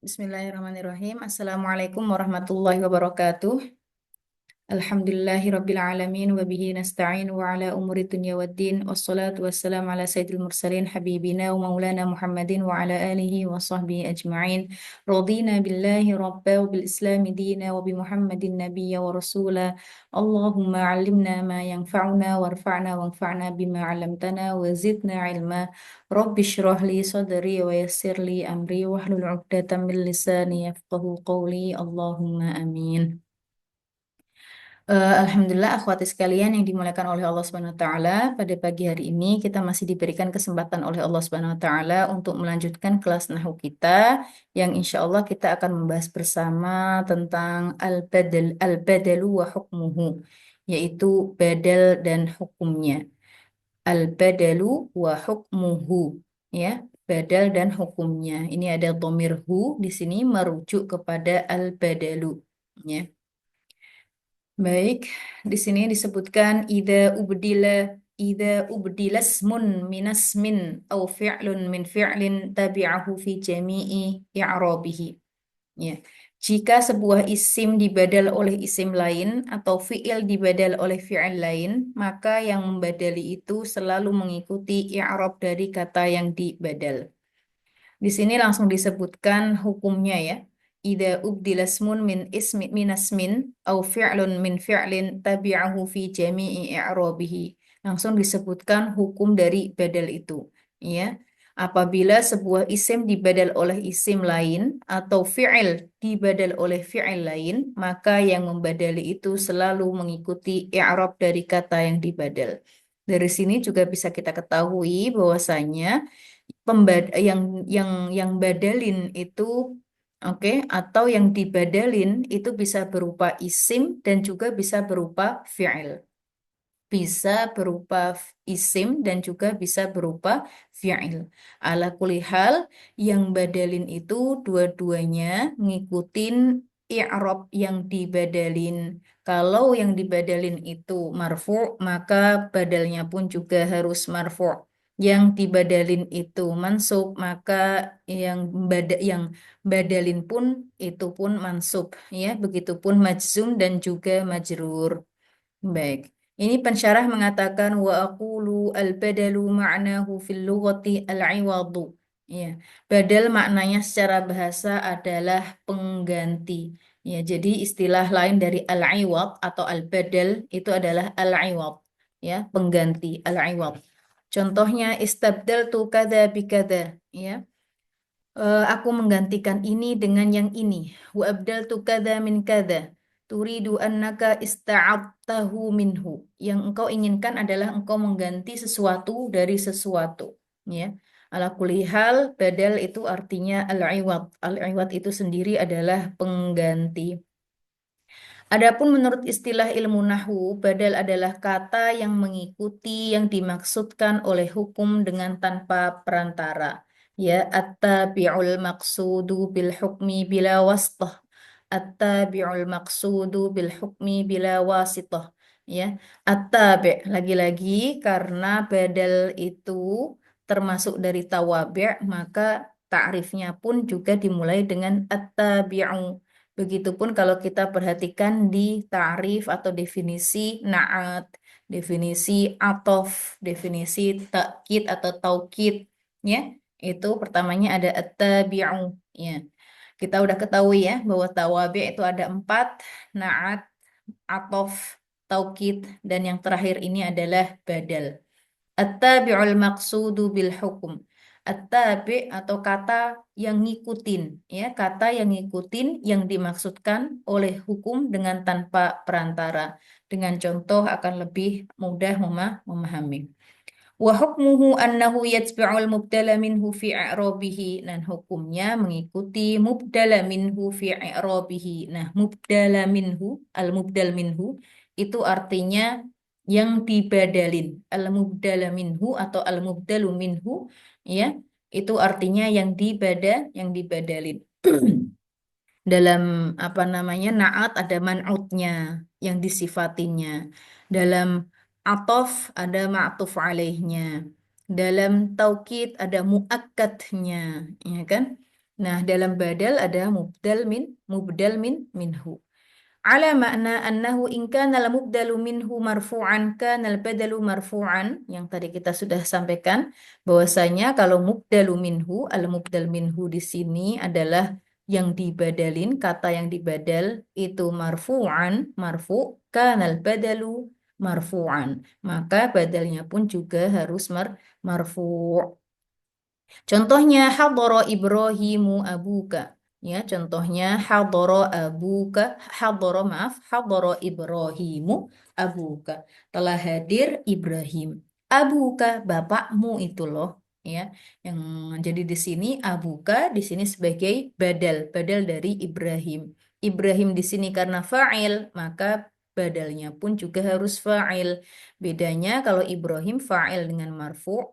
Bismillahirrahmanirrahim. Assalamualaikum warahmatullahi wabarakatuh. Alhamdulillahirabbil alamin wa bihi nasta'in wa ala umuri dunya waddin wassalatu wassalamu ala sayyidil mursalin habibina wa maulana Muhammadin wa ala alihi wa sahbihi ajma'in. Radina billahi rabba wa bil islami dina wa bi Muhammadin nabiyya wa rasula. Allahumma 'allimna ma yanfa'una warfa'na wanfa'na bima 'allamtana wa zidna ilma. Rabbi shrah li sadri wa yassir li amri wahlul 'uqdatam min lisani yafqahu qawli. Allahumma amin. Alhamdulillah akhwati sekalian yang dimuliakan oleh Allah Subhanahu wa taala, pada pagi hari ini kita masih diberikan kesempatan oleh Allah Subhanahu wa taala untuk melanjutkan kelas nahwu kita yang insya Allah kita akan membahas bersama tentang al-badalu wa hukmuhu, yaitu badal dan hukumnya. Al-badalu wa hukmuhu, ya, badal dan hukumnya. Ini ada dhamir hu di sini merujuk kepada al-badalu, ya. Baik, di sini disebutkan idza ubdila ismun minasmin au fi'lun min fi'lin tabi'ahu fi jami'i i'rabihi. Ya. Jika sebuah isim dibadal oleh isim lain atau fi'il dibadal oleh fi'il lain, maka yang membadali itu selalu mengikuti i'rab dari kata yang dibadal. Di sini langsung disebutkan hukumnya, ya. Idza ubdila ismun min asmin au fi'lun min fi'lin tabi'ahu fi jami'i i'rabihi. Langsung disebutkan hukum dari badal itu, ya. Apabila sebuah isim dibadal oleh isim lain atau fi'il dibadal oleh fi'il lain, maka yang membadali itu selalu mengikuti i'rab dari kata yang dibadal. Dari sini juga bisa kita ketahui bahwasanya yang badalin itu, oke, atau yang dibadalin itu bisa berupa isim dan juga bisa berupa fi'il. Bisa berupa isim dan juga bisa berupa fi'il. Ala kulihal, yang badalin itu dua-duanya ngikutin i'rab yang dibadalin. Kalau yang dibadalin itu marfu', maka badalnya pun juga harus marfu'. Yang dibadalin itu mansub, maka yang badalin pun itu pun mansub, ya. Begitupun majzum dan juga majrur. Baik. Ini pensyarah mengatakan wa aqulu al-badalu ma'nahu fil lughati al-iwadu. Ya, badal maknanya secara bahasa adalah pengganti. Ya, jadi istilah lain dari al-iwad atau al-badal itu adalah al-iwad. Ya, pengganti al-iwad. Contohnya istabdaltu kada bikada, ya. Aku menggantikan ini dengan yang ini. Wa abdaltu kada min kada. Turidu annaka ista'abtahu minhu. Yang engkau inginkan adalah engkau mengganti sesuatu dari sesuatu. Ya. Ala kulli hal, badal itu artinya al-iwad. Al-iwad itu sendiri adalah pengganti. Adapun menurut istilah ilmu nahwu, badal adalah kata yang mengikuti yang dimaksudkan oleh hukum dengan tanpa perantara. Ya, at-tabi'ul maqsudu bil hukmi bila wasitah. At-tabi'ul maqsudu bil hukmi bila wasitah. Ya, at-tabi' lagi-lagi karena badal itu termasuk dari tawabi', maka ta'rifnya pun juga dimulai dengan at-tabi'u. Begitupun kalau kita perhatikan di ta'rif atau definisi na'at, definisi atof, definisi takkid atau taukid, ya. Itu pertamanya ada at-tabi'u, ya. Kita udah ketahui, ya, bahwa tawabi itu ada 4, na'at, atof, taukid, dan yang terakhir ini adalah badal. At-tabi'ul maqsudu bil hukum. At-tabi' atau kata yang ngikutin, ya, kata yang ngikutin yang dimaksudkan oleh hukum dengan tanpa perantara. Dengan contoh akan lebih mudah memahami. Wa hukmuhu annahu yatba'ul mubdala minhu fi i'rabihi. Dan hukumnya mengikuti mubdala minhu fi i'rabihi. Nah, mubdala minhu, al-mubdal minhu itu artinya yang dibadalin. Al-mubdala minhu atau al-mubdalu minhu, ya, itu artinya yang dibadalin. Dalam apa namanya naat ada man'utnya yang disifatinya. Dalam atof ada ma'tuf alaihnya. Dalam taukid ada muakkadnya, ya kan? Nah, dalam badal ada mubdal min minhu. Ala makna annahu in kana al-mubdalu minhu marfu'an kana al-badalu marfu'an, yang tadi kita sudah sampaikan bahwasanya kalau mubdalu minhu, al-mubdal minhu di sini adalah yang dibadalin, kata yang dibadal itu marfu'an, marfu, kana al-badalu marfu'an, maka badalnya pun juga harus marfu'. Contohnya hadara Ibrahimu abuka. Ya, contohnya hadara abuka, hadara Ibrahimu abuka. Telah hadir Ibrahim. Abuka, bapakmu itu loh, ya. Yang jadi di sini abuka di sini sebagai badal dari Ibrahim. Ibrahim di sini karena fa'il, maka badalnya pun juga harus fa'il. Bedanya kalau Ibrahim fa'il dengan marfu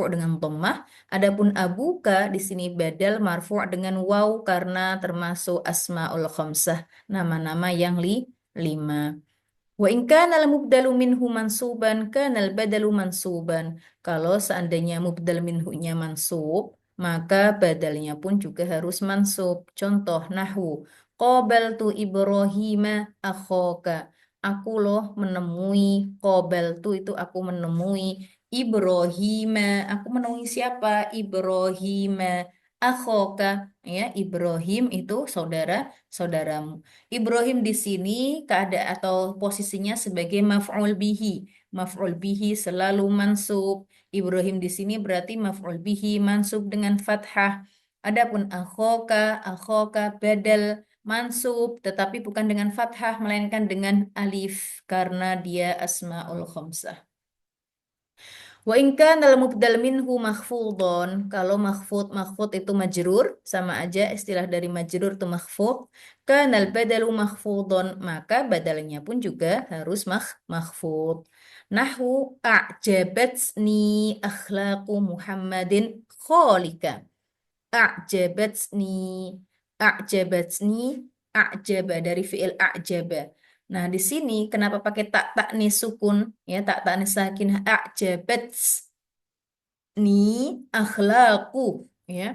dengan dhammah. Adapun abuka di sini badal marfu' dengan waw karena termasuk asmaul khamsah, nama-nama yang lima. Wa in kana al-mubdalu minhu mansuban kana al-badalu mansuban. Kalau seandainya mubdal minhunya mansub, maka badalnya pun juga harus mansub. Contoh nahwu qabaltu Ibrahima akhaka. Aku loh menemui, qabaltu itu aku menemui Ibrahima. Aku menemui siapa? Ibrahima. Akhoka, ya, Ibrahim itu saudaramu. Ibrahim di sini keadaan atau posisinya sebagai maf'ul bihi. Maf'ul bihi selalu mansub. Ibrahim di sini berarti maf'ul bihi mansub dengan fathah. Adapun akhoka badal mansub tetapi bukan dengan fathah melainkan dengan alif karena dia asmaul khamsah. Wa in kana al-mubdal minhu makhfudon. Kalau makhfud itu majrur, sama aja istilah dari majrur itu makhfud. Kana al-badalu makhfudon, maka badalnya pun juga harus makhfud. Nahwu a'jabatni akhlaqu Muhammadin kholika. A'jabatni, a'jabatni, a'jaba dari fi'il a'jaba. Nah, di sini kenapa pakai tak nih sukun, ya, tak nih sakinah, a'jabat ni akhlaqu, ya.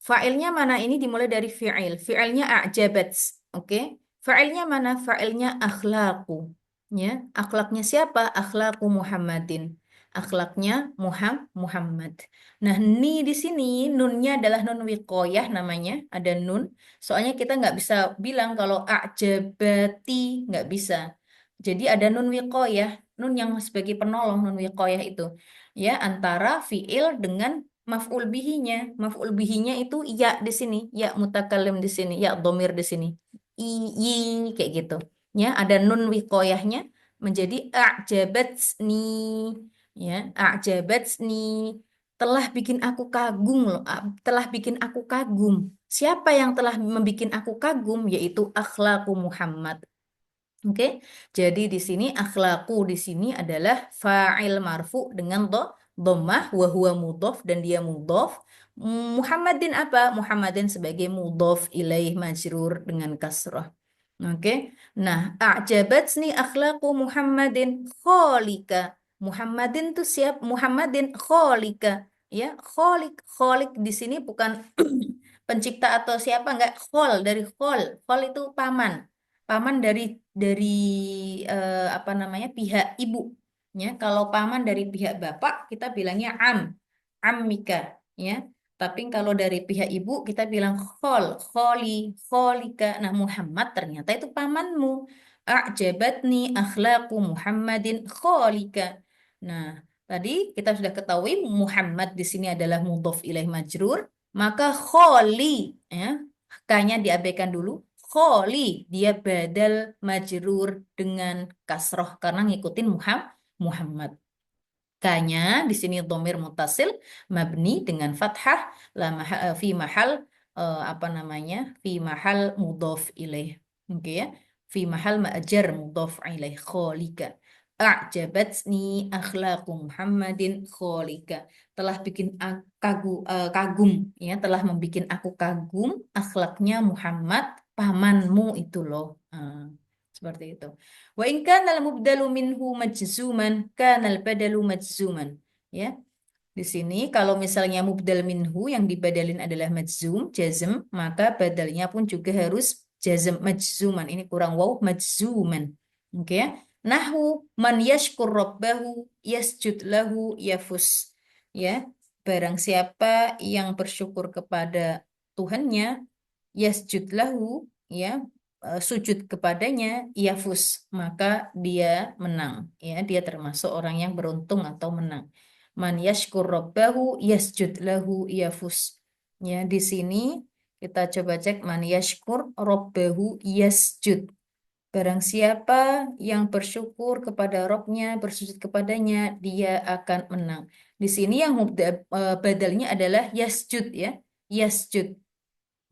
Fa'ilnya mana? Ini dimulai dari fi'il. Fi'ilnya a'jabat. Oke. Fa'ilnya mana? Fa'ilnya akhlaqu. Ya, akhlaknya siapa? Akhlaqu Muhammadin. Akhlaknya Muhammad. Nah, ni di sini nunnya adalah nun wiqoyah namanya. Ada nun. Soalnya kita nggak bisa bilang kalau a'jabati, nggak bisa. Jadi ada nun wiqoyah, nun yang sebagai penolong nun wiqoyah itu. Ya, antara fi'il dengan maf'ul bihinya. Maf'ul bihinya itu ya di sini, ya mutakalim di sini, ya domir di sini. I kayak gitu. Ya, ada nun wiqoyahnya menjadi a'jabatsni. Ya, a'jabatsni telah bikin aku kagum loh, telah bikin aku kagum. Siapa yang telah membikin aku kagum? Yaitu akhlaqu Muhammad. Oke, jadi di sini akhlaqu di sini adalah fa'il marfu dengan dhammah wa huwa mudhaf dan dia mudhaf. Muhammadin apa? Muhammadin sebagai mudhaf ilaih majrur dengan kasrah. Oke. Nah, a'jabatni akhlaqu Muhammadin kholika. Muhammadin tuh siap Muhammadin kholika. Ya, kholik di sini bukan pencipta atau siapa enggak, khol dari khol. Khol itu paman. Paman dari apa namanya? Pihak ibu. Ya, kalau paman dari pihak bapak kita bilangnya ammika, ya. Tapi kalau dari pihak ibu kita bilang kholi, kholika. Nah, Muhammad ternyata itu pamanmu. A'jabatni akhlaqu Muhammadin kholika. Nah, tadi kita sudah ketahui Muhammad di sini adalah mudhof ilaih majrur, maka kholi, ya, K-nya diabaikan dulu. Kholi dia badal majrur dengan kasroh karena ngikutin Muhammad. Kanya di sini domir mutasil mabni dengan fathah fi mahal apa namanya, fi mahal mudhof ilaih, oke, ya, fi mahal ma'jar mudhof ilaih kholika. A'jabatni akhlaqu Muhammadin kholika. Telah bikin kagum, ya, telah membikin aku kagum akhlaknya Muhammad pamanmu itu loh. Seperti itu. Wa in kana al-mubdalu minhu majzuman kana al-badalu majzuman. Ya. Di sini kalau misalnya mubdal minhu yang dibadalin adalah majzum, jazm, maka badalnya pun juga harus jazm majzuman. Ini kurang wow, majzuman. Oke ya. Nahu man yashkur rabbahu yasjud lahu yafus. Ya, barang siapa yang bersyukur kepada Tuhannya, yasjud lahu, ya, sujud kepadanya, yafus, maka dia menang. Ya, dia termasuk orang yang beruntung atau menang. Man yashkur rabbahu yasjud lahu yafus. Ya, di sini kita coba cek man yashkur rabbahu yasjud. Barang siapa yang bersyukur kepada Robnya, bersujud kepadanya, dia akan menang. Di sini yang badalnya adalah yasjud ya. Yasjud.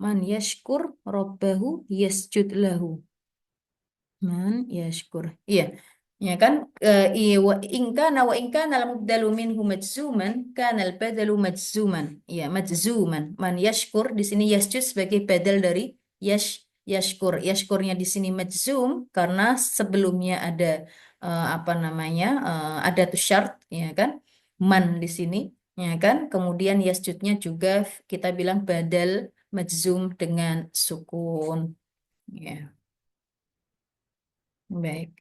Man yashkur rabbahu yasjud lahu. Man yashkur. Iya. Ya kan wa in kana al mubdalu minhu majzuman kana al badalu majzuman. Iya, majzuman. Man yashkur di sini yasjud sebagai badal dari yashkur. Yashkurnya di sini majzum karena sebelumnya ada apa namanya? Ada tuh syarat ya kan? Man di sini ya kan? Kemudian yasjudnya juga kita bilang badal majzum dengan sukun. Ya, baik.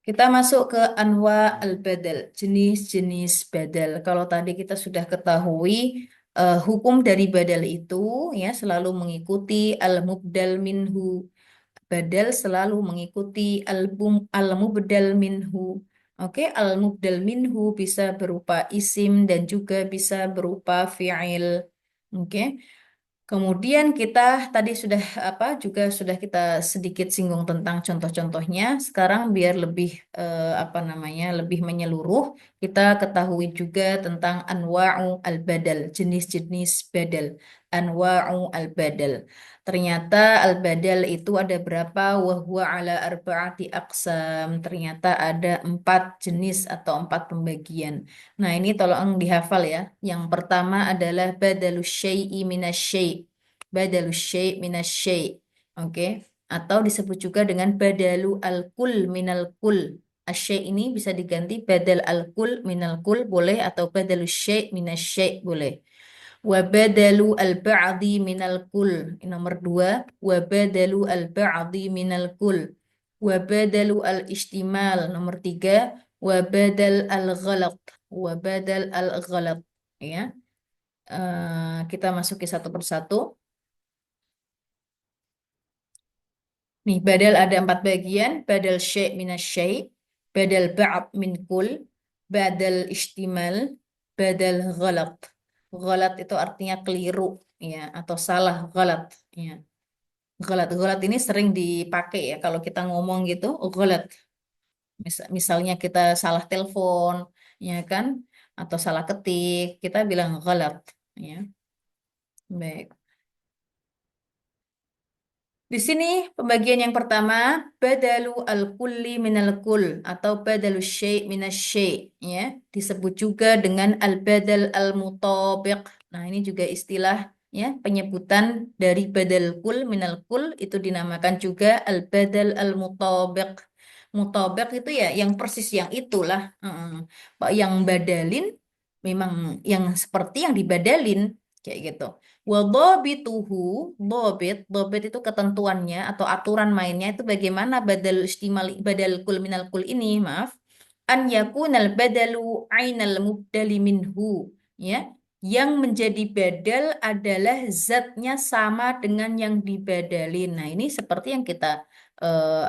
Kita masuk ke anwa al-badal, jenis-jenis badal. Kalau tadi kita sudah ketahui hukum dari badal itu ya selalu mengikuti al-mubdal minhu. Badal selalu mengikuti al-mubdal minhu. Oke, al-mubdal minhu bisa berupa isim dan juga bisa berupa fi'il. Oke. Kemudian kita tadi sudah apa juga sudah kita sedikit singgung tentang contoh-contohnya. Sekarang biar lebih apa namanya lebih menyeluruh, kita ketahui juga tentang anwa'u al-badal, jenis-jenis badal. Anwa'u al-badal. Ternyata al-badal itu ada berapa? Wahwa ala arba'ati aqsam. Ternyata ada 4 jenis atau 4 pembagian. Nah, ini tolong dihafal ya. Yang pertama adalah badalus syai'i minasy badalus syai' minasy. Oke. Atau disebut juga dengan badalu al-kul minal kul. Asy ini bisa diganti badal al-kul minal kul boleh atau badalus syai' minasy boleh. Wa badalu al-ba'di minal kul. Ini nomor 2. Wa badalu al-ba'di minal kul. Wa badalu al-istimal. Nomor 3. Wa badal al-ghalat. Wa badal al-ghalat. Ya. Kita masuki satu persatu. Nih, badal ada 4 bagian. Badal syai' minas syai', badal ba'd min kul, badal istimal, badal ghalat. Ghalat itu artinya keliru, ya, atau salah, ghalat, ya. Ghalat, ghalat ini sering dipakai ya kalau kita ngomong gitu, ghalat. Misalnya kita salah telepon, ya kan, atau salah ketik, kita bilang ghalat, ya. Baik. Di sini pembagian yang pertama, badalu al-kulli minal kul atau badalu syai' minas syai' ya. Disebut juga dengan al-badal al-mutabiq. Nah, ini juga istilah ya, penyebutan dari badal kul minal kul itu dinamakan juga al-badal al-mutabiq. Mutabiq itu ya yang persis yang itulah. Yang badalin memang yang seperti yang dibadalin kayak gitu. Wadhabituhu, dhabit itu ketentuannya atau aturan mainnya itu bagaimana badal istimal badal kul minal kul ini, maaf. An yakunal badalu ainal mubdali minhu, ya. Yang menjadi badal adalah zatnya sama dengan yang dibadalin. Nah, ini seperti yang kita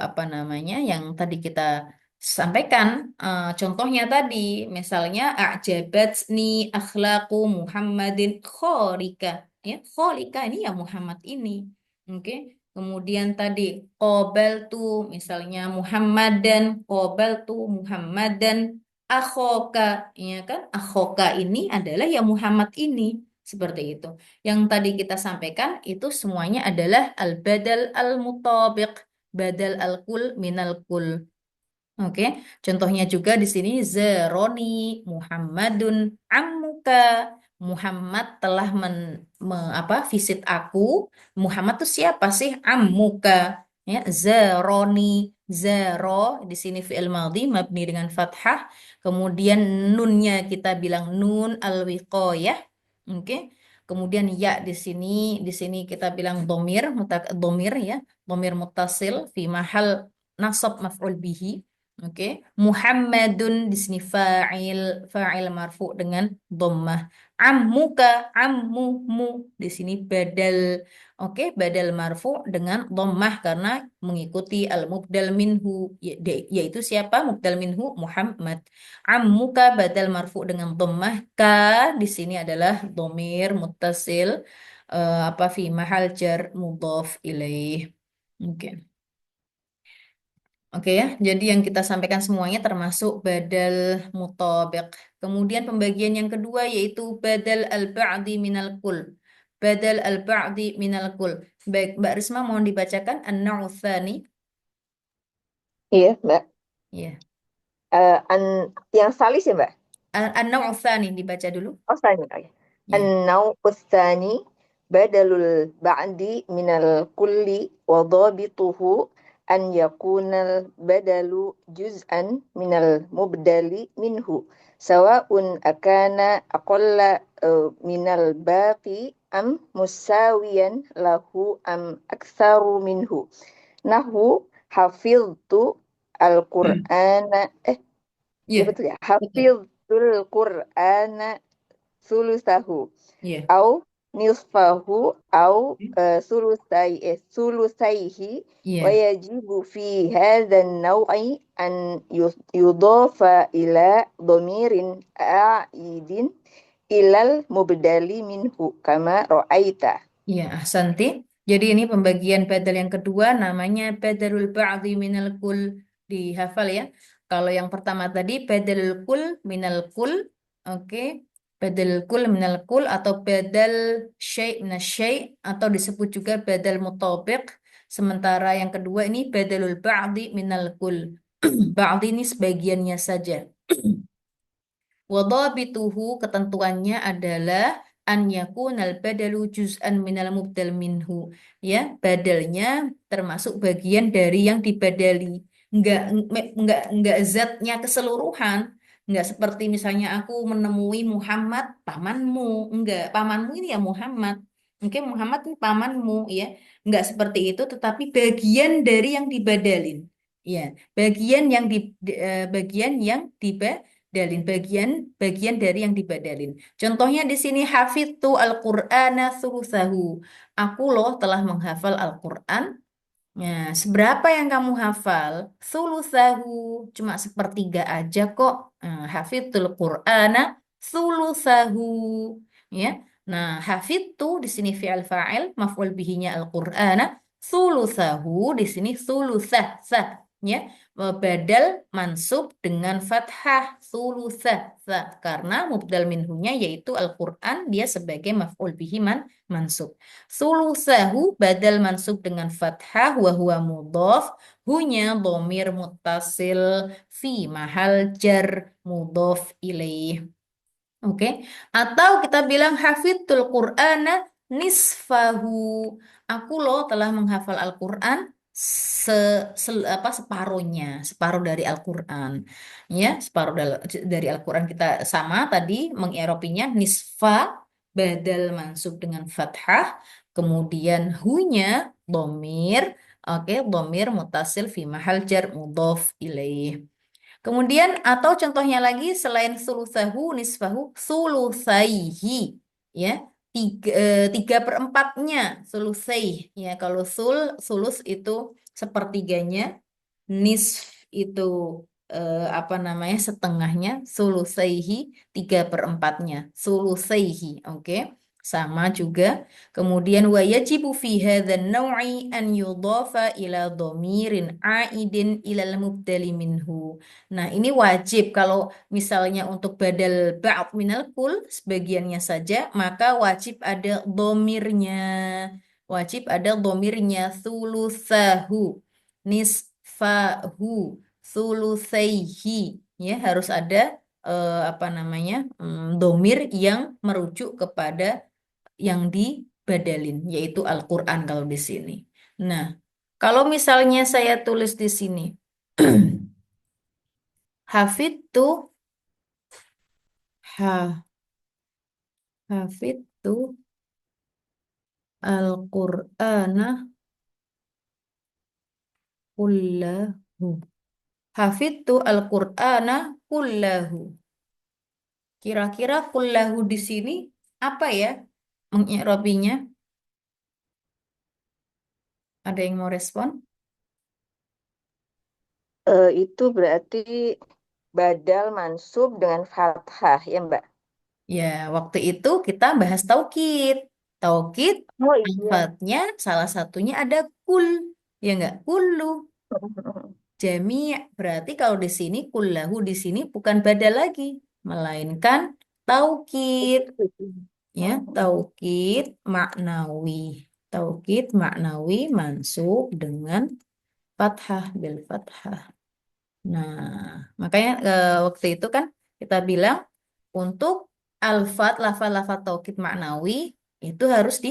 apa namanya yang tadi kita sampaikan contohnya tadi misalnya a'jabatni akhlaqu Muhammadin kholika ya kholika ini ya Muhammad ini oke kemudian tadi qabaltu misalnya Muhammadan akhoka ya kan akhoka ini adalah ya Muhammad ini seperti itu yang tadi kita sampaikan itu semuanya adalah al-badal al-mutabiq badal al-kul minal kul. Oke, contohnya juga di sini Zeroni Muhammadun Ammuka. Muhammad telah visit aku. Muhammad itu siapa sih? Ammuka. Ya, Zeroni. zaro di sini fi'il madhi mabni dengan fathah. Kemudian nunnya kita bilang nun al-wiqayah. Oke. Kemudian ya di sini kita bilang domir, domir ya, domir muttasil fi mahal nasab maf'ul bihi. Oke. Muhammadun di sini fa'il marfu dengan dhammah. Ammuka, ammumu di sini badal. Oke, badal marfu dengan dhammah karena mengikuti al-mubdal minhu, yaitu siapa? Mubdal minhu Muhammad. Ammuka badal marfu dengan dhammah. Ka di sini adalah dhamir muttasil, apa fi mahal jar mudhaf ilaih. Oke. Oke ya, jadi yang kita sampaikan semuanya termasuk badal mutabiq. Kemudian pembagian yang kedua yaitu badal al-ba'di minal kul. Badal al-ba'di minal kul. Baik, Mbak Risma mohon dibacakan an-naw'u tsani. Iya, Mbak. Ya. Yang salis ya, Mbak? An-naw'u tsani dibaca dulu. Oh, tsani. Oh, ya. Ya. النوع الثاني بدل البعد من الكل وضابطه أن يكون البدل جزءا من المبدل منه سواء أكان أقل من الباقي أم مساويا له أم أكثر منه نحو حفظت القرآن ya Ya, betul ya betul. حفظت القرآن ثلثه Ya. أو نصفه أو ثلثيه Ya. ويجب في هذا النوع أن يضاف إلى ضمير عائد إلى المبدل منه كما رأيت. Iya, ahsanti. Jadi ini pembagian badal yang kedua namanya badalul ba'dhi minal kul. Dihafal ya. Kalau yang pertama tadi badalul kul minal kul. Oke. Badal kul minal kul atau badal syai' minas syai' atau disebut juga badal mutabiq. Sementara yang kedua ini badalul ba'dhi minal kul. Ba'dhi ini sebagiannya saja. Wadhabituhu ketentuannya adalah an yakunal badalu juz'an minal mubdal minhu. Ya, badalnya termasuk bagian dari yang dibadali. Enggak zatnya keseluruhan. Enggak seperti misalnya aku menemui Muhammad pamanmu. Enggak, pamanmu ini ya Muhammad. Mungkin Muhammad ini pamanmu ya. Enggak seperti itu tetapi bagian dari yang dibadalin. Ya, bagian yang dibadalin, bagian dari yang dibadalin. Contohnya di sini hafidtu al-Qur'ana thulutsahu. Aku loh telah menghafal Al-Qur'an. Nah, seberapa yang kamu hafal? Thulutsahu. Cuma sepertiga aja kok. Hafidtul Qur'ana thulutsahu. Ya. Nah, hafidtu di sini fi'il fa'il, maf'ul bihinya Al-Qur'ana. Thulutsahu di sini thulutsah. Ya. Badal mansub dengan fathah thulutsah. Karena mubdal minhunya yaitu Al-Qur'an, dia sebagai maf'ul bihi mansub. Sulusahu badal mansub dengan fathah wa huwa mudhaf, hunya dhamir muttasil fi mahal jar mudhaf ilaih. Oke. Atau kita bilang hafidtul Qur'ana nisfahu. Aku loh telah menghafal Al-Qur'an separuhnya, separuh dari Al-Qur'an. Ya, separuh dari Al-Qur'an kita sama tadi mengeropinya nisfa badal mansub dengan fathah, kemudian hunya domir, oke, domir mutasil fi mahal jar mudhaf ilaih. Kemudian atau contohnya lagi selain sulusahu nisfahu sulusaihi, ya, tiga perempatnya sulusai, ya, kalau sulus itu sepertiganya, nisf itu apa namanya setengahnya, sulusaihi tiga perempatnya, sulusaihi, oke. Sama juga. Kemudian wa yajibu fi hadzal naw'i an yudhafa ila dhamirin aidin ilal mubdali minhu. Nah, ini wajib kalau misalnya untuk badal ba'd minal kul sebagiannya saja, maka wajib ada domirnya. Wajib ada domirnya sulusahu, nisfahu, sulusaihi. Ya, harus ada apa namanya? Domir yang merujuk kepada yang dibadalin, yaitu Al-Qur'an kalau di sini. Nah, kalau misalnya saya tulis di sini Hafidtu ha hafidtu al-Qur'ana kullahu. Hafidtu al-Qur'ana kullahu. Kira-kira kullahu di sini apa ya mengi'rabinya? Ada yang mau respon? Itu berarti badal mansub dengan fathah ya Mbak. Ya, waktu itu kita bahas taukid. Taukid, Oh iya. alfatnya salah satunya ada kul. Ya enggak? Kullu. Jami' berarti kalau di sini kullahu di sini bukan badal lagi, melainkan taukid. Ya, taukid maknawi. Taukid maknawi mansub dengan fathah bil fathah. Nah, makanya waktu itu kan kita bilang untuk alfat, lafal-lafal taukid maknawi itu harus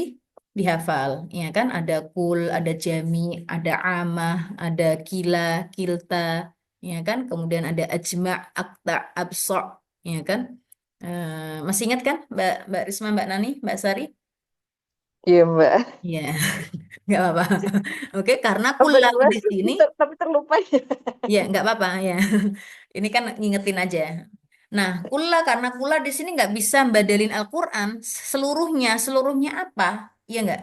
dihafal. Ya kan, ada kul, ada jami, ada amah, ada kila, kilta, ya kan. Kemudian ada ajma, akta, abso, ya kan. Masih ingat kan, Mbak Risma, Mbak Nani, Mbak Sari? Iya Mbak. Iya, nggak apa-apa. Oke, karena Oh, kullahu benar, di sini. tapi terlupa ya. Ya, nggak apa-apa ya. Ini kan ngingetin aja. Nah, kula karena kula di sini nggak bisa mbadalin Al-Quran seluruhnya. Seluruhnya apa? Iya nggak?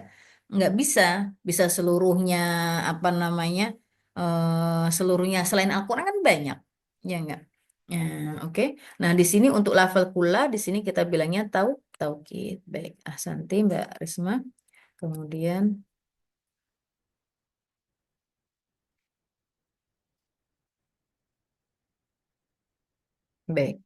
Nggak bisa. Bisa seluruhnya apa namanya? Seluruhnya selain Al-Quran kan banyak. Ya nggak? Ya, oke. Nah, di sini untuk lafal kula di sini kita bilangnya taukid. Baik, Ahsanti Mbak Risma. Kemudian baik.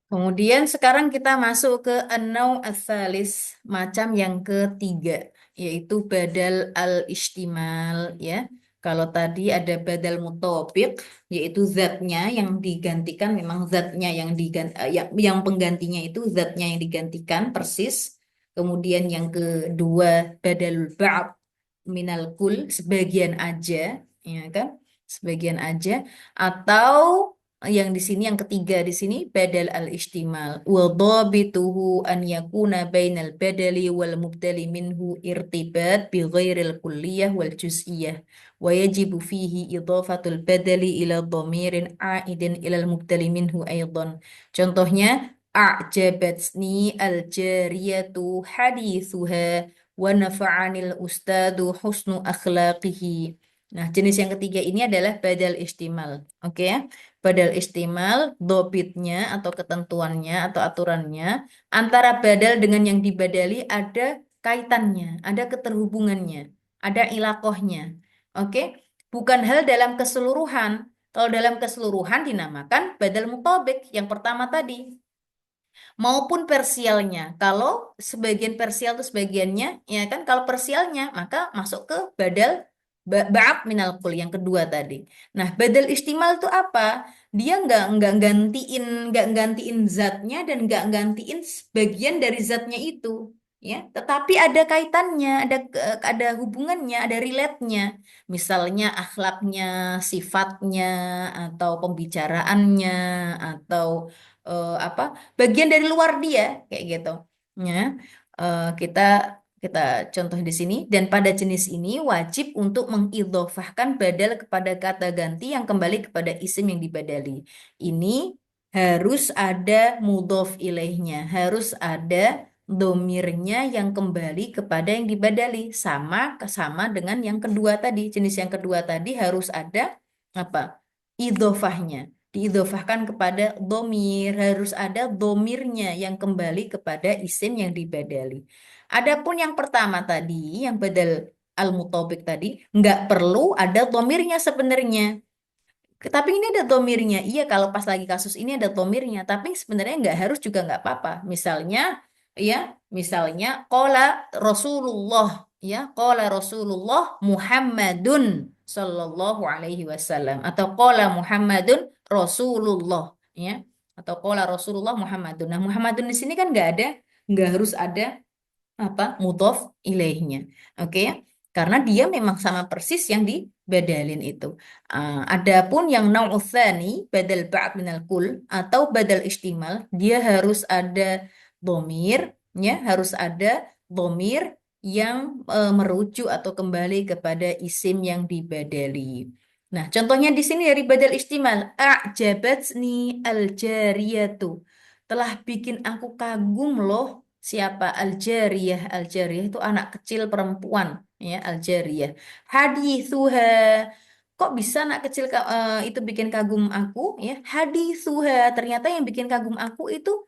Kemudian sekarang kita masuk ke an-naw ats-tsalis, macam yang ketiga, yaitu badal al-istimal ya. Kalau tadi ada badal mutobik, yaitu zatnya yang digantikan, memang zatnya yang yang penggantinya itu zatnya yang digantikan persis. Kemudian yang kedua badal ba'd minal kul, sebagian aja, ya kan? Sebagian aja atau yang di sini yang ketiga di sini badal al-istimal wa dhabituhu an yakuna bainal badali wal mubdali minhu irtibat bi ghairil kulliyah wal juz'iyah wa yajibu fihi idafatul badali ila dhamirin a'idin ila al mubdali minhu aidan. Contohnya a'jabatni al-jariyatu hadithuha wa nafa'anil ustadu husnu akhlaqihi. Nah, jenis yang ketiga ini adalah badal istimal. Oke ya. Badal istimal, dobitnya atau ketentuannya atau aturannya antara badal dengan yang dibadali ada kaitannya, ada keterhubungannya, ada ilakohnya. Oke, bukan hal dalam keseluruhan. Kalau dalam keseluruhan dinamakan badal mutabik yang pertama tadi maupun persialnya. Kalau sebagian persial itu sebagiannya, ya kan kalau persialnya maka masuk ke badal ba'ab minal kul yang kedua tadi. Nah, badal istimal itu apa? Dia nggak gantiin zatnya dan nggak gantiin sebagian dari zatnya itu. Ya, tetapi ada kaitannya, ada hubungannya, ada relate-nya. Misalnya akhlaknya, sifatnya, atau pembicaraannya, atau apa bagian dari luar dia kayak gitu ya. Kita kita contoh di sini dan pada jenis ini wajib untuk mengidhofahkan badal kepada kata ganti yang kembali kepada isim yang dibadali. Ini harus ada mudhof ilaihnya, harus ada domirnya yang kembali kepada yang dibadali, sama dengan yang kedua tadi. Jenis yang kedua tadi harus ada apa, idhofahnya, diidhofahkan kepada domir, harus ada domirnya yang kembali kepada isim yang dibadali. Adapun yang pertama tadi, yang badal al-mutobik tadi, nggak perlu ada domirnya sebenarnya. Tapi ini ada domirnya. Iya, kalau pas lagi kasus ini ada domirnya. Tapi sebenarnya nggak harus juga nggak apa-apa. Misalnya, ya, misalnya, kola Rasulullah, ya, kola Rasulullah Muhammadun Sallallahu Alaihi Wasallam, atau kola Muhammadun Rasulullah, ya, atau kola Rasulullah Muhammadun. Nah, Muhammadun di sini kan nggak harus ada apa mudhof ilaihnya. Oke ya, karena dia memang sama persis yang badalin itu. Adapun yang nau'u tsani, badal ba'd minal kul atau badal istimal, dia harus ada dhamir, ya, harus ada dhamir yang merujuk atau kembali kepada isim yang dibadali. Nah, contohnya di sini dari badal istimal, a'jabatni al-jariyatu. Telah bikin aku kagum loh. Siapa? Al-jariyah. Al-jariyah itu anak kecil perempuan, ya, al-jariyah. Hadithuha. Kok bisa anak kecil itu bikin kagum aku, ya? Hadithuha. Ternyata yang bikin kagum aku itu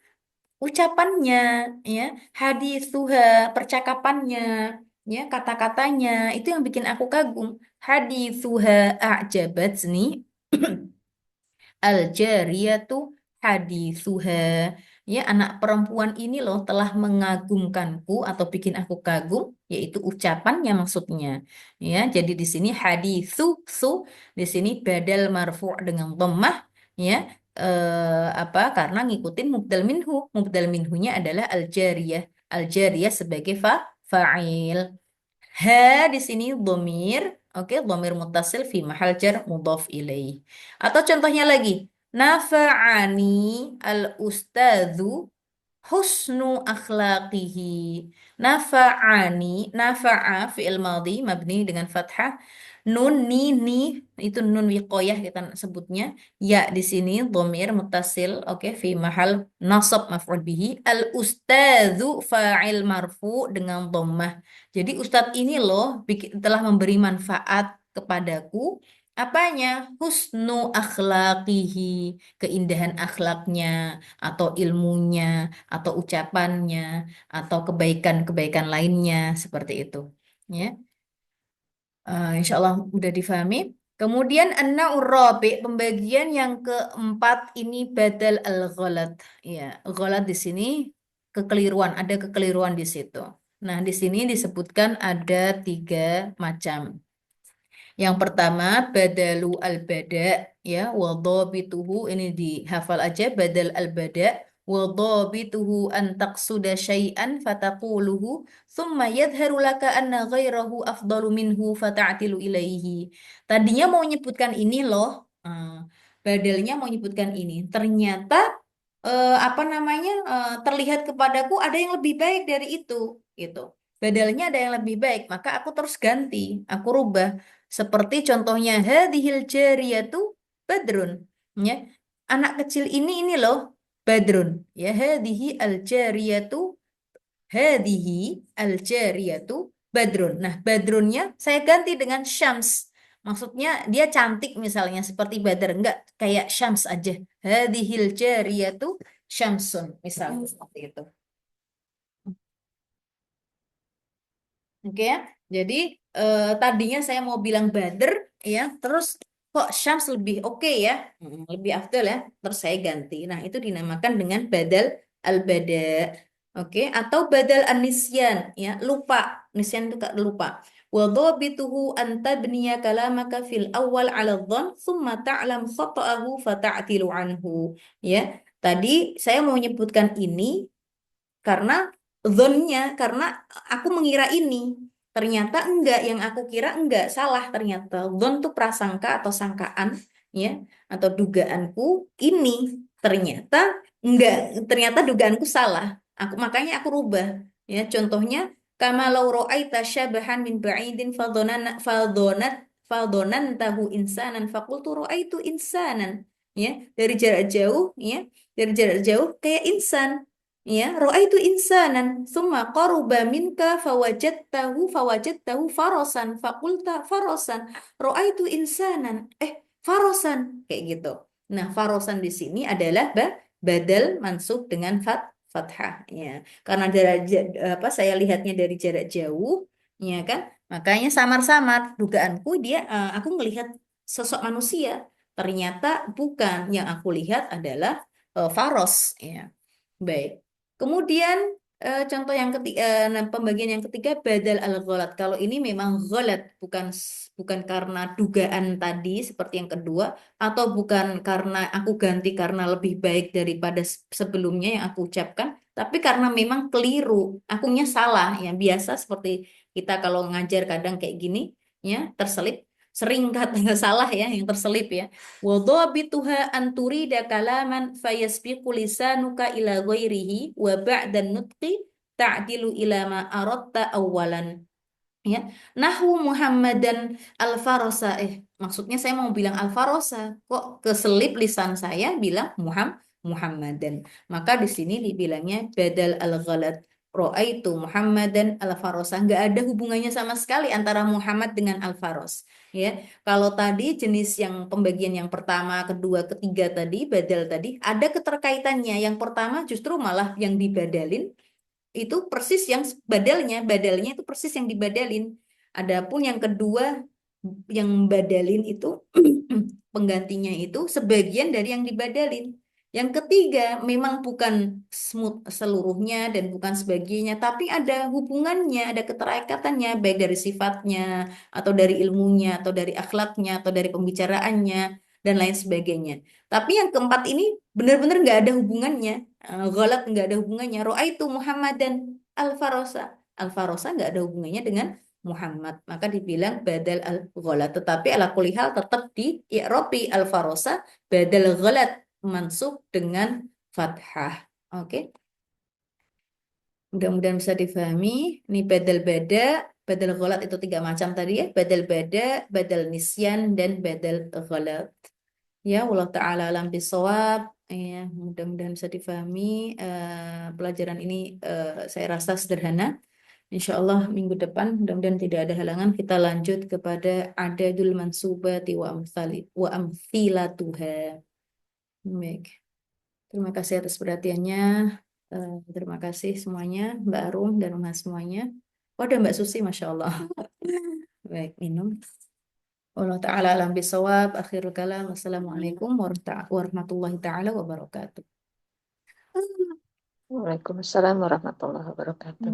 ucapannya, ya. Hadithuha, percakapannya, ya, kata-katanya itu yang bikin aku kagum. Hadithuha a'jabatni. Al-jariyatu hadithuha. Ya, anak perempuan ini loh telah mengagumkanku atau bikin aku kagum, yaitu ucapannya maksudnya. Ya, jadi di sini hadithu su di sini badal marfu' dengan dhammah, ya. Apa? Karena ngikutin mubdal minhu. Mubdal minhunya adalah al-jariyah. Al-jariyah sebagai fa'il. Ha di sini domir, oke, domir mutasil fi mahal jar mudhaf ilaih. Atau contohnya lagi, nafa'ani al ustadzu husnu akhlaqihi. Nafa'ani, nafa'a fi'il madhi mabni dengan fathah. Nun ni itu nun wiqoyah kita sebutnya. Ya di sini dhamir muttasil, oke, fi mahal nasab maf'ul bihi. Al ustadzu fa'il marfu dengan dhammah. Jadi ustadz ini loh telah memberi manfaat kepadaku. Apanya? Husnu akhlaqihi, keindahan akhlaknya atau ilmunya atau ucapannya atau kebaikan-kebaikan lainnya seperti itu. Ya, insya Allah udah difahami. Kemudian an-naur pembagian yang keempat ini badal al-ghalat. Ya, ghalat di sini kekeliruan, ada kekeliruan di situ. Nah, di sini disebutkan ada tiga macam. Yang pertama, badalu al-bada, ya, wadhabituhu, ini dihafal aja, badal al-bada, wadhabituhu an taqsuda syai'an fataquluhu, thumma yadharu laka anna ghairahu afdalu minhu fata'tilu ilaihi. Tadinya mau nyebutkan ini loh, badalnya mau nyebutkan ini. Ternyata, apa namanya, terlihat kepadaku ada yang lebih baik dari itu, gitu. Badalnya ada yang lebih baik, maka aku terus ganti, aku rubah. Seperti contohnya hadhil jariyatu badrun, ya. Anak kecil ini loh badrun, ya. Hadhihi al jariyatu badrun. Nah, badrunnya saya ganti dengan syams. Maksudnya dia cantik misalnya seperti badar, enggak kayak syams aja. Hadhil jariyatu syamsun misalnya seperti itu. Oke ya. Jadi tadinya saya mau bilang Badr, ya, terus kok Syams lebih oke ya, lebih afdal ya, terus saya ganti. Nah, itu dinamakan dengan badal al-bada. Oke, atau badal an-nisyan, ya, lupa. Nisyan itu kak lupa. Wa dhabituhu an tabniya kalamaka fil awal 'ala dhann thumma ta'lam khata'ahu fata'tilu anhu. Ya. Tadi saya mau menyebutkan ini karena karena aku mengira ini. Ternyata enggak, yang aku kira enggak, salah ternyata. Zon tuh prasangka atau sangkaan, ya, atau dugaanku ini. Ternyata enggak, ternyata dugaanku salah. Makanya aku rubah. Ya, contohnya, kama law ra'aita syabahan min ba'idin fadhonan tahu insanan fakultu ra'aitu insanan. Ya, dari jarak jauh, ya, dari jarak jauh kayak insan. Ya, itu insanan, summa qaruba minka fawajadtahu farasan, fakulta farasan, itu insanan, farasan, kayak gitu. Nah, farasan di sini adalah badal mansub dengan fathah, ya. Karena apa saya lihatnya dari jarak jauh, ya kan? Makanya samar-samar dugaanku aku melihat sosok manusia. Ternyata bukan, yang aku lihat adalah faros, ya. Baik. Kemudian contoh yang ketiga, nah, pembagian yang ketiga badal al-ghalat. Kalau ini memang ghalat, bukan karena dugaan tadi seperti yang kedua, atau bukan karena aku ganti karena lebih baik daripada sebelumnya yang aku ucapkan, tapi karena memang keliru, akunya salah. Ya biasa seperti kita kalau ngajar kadang kayak gini, ya terselip. sering kata salah ya yang terselip ya. Wa dhabituha an turida kalaman fayasbiqu lisanuka ila ghairihi wa ba'da nutqi ta'dilu ila ma aradta awwalan. Ya, nahu Muhammadan al-Farosa. Maksudnya saya mau bilang al-Farosa. Kok keselip lisan saya bilang Muhammadan. Maka di sini dibilangnya badal al-ghalat. Ro'aitu Muhammadan al-Farosa. Nggak ada hubungannya sama sekali antara Muhammad dengan al-Faros. Ya, kalau tadi jenis yang pembagian yang pertama, kedua, ketiga tadi, badal tadi, ada keterkaitannya. Yang pertama justru malah yang dibadalin itu persis yang badalnya itu persis yang dibadalin. Adapun yang kedua yang badalin itu penggantinya itu sebagian dari yang dibadalin. Yang ketiga memang bukan seluruhnya dan bukan sebagiannya, tapi ada hubungannya, ada keterikatannya baik dari sifatnya atau dari ilmunya atau dari akhlaknya atau dari pembicaraannya dan lain sebagainya. Tapi yang keempat ini benar-benar nggak ada hubungannya. Ghalat nggak ada hubungannya. Ro'aitu Muhammad dan Al-Farosa. Al-Farosa nggak ada hubungannya dengan Muhammad. Maka dibilang badal al-ghalat. Tetapi ala kulli hal tetap di i'rabi Al-Farosa badal ghalat mansub dengan fathah. Oke. Mudah-mudahan bisa difahami. Ini badal ghalat itu tiga macam tadi ya. Badal bada, badal nisyan, dan badal ghalat. Ya, Allah Ta'ala alam bisawab. Ya, mudah-mudahan bisa difahami. Pelajaran ini saya rasa sederhana. Insya Allah minggu depan, mudah-mudahan tidak ada halangan, kita lanjut kepada adadul mansubati wa amthilatuha. Baik. Terima kasih atas perhatiannya. Terima kasih semuanya, Mbak Arum dan Mas semuanya. Oh, ada Mbak Susi, Masya Allah. Baik, minum. Allah Ta'ala alam bisawab. Akhirul kalam. Wassalamualaikum warahmatullahi ta'ala wabarakatuh. Waalaikumsalam warahmatullahi wabarakatuh.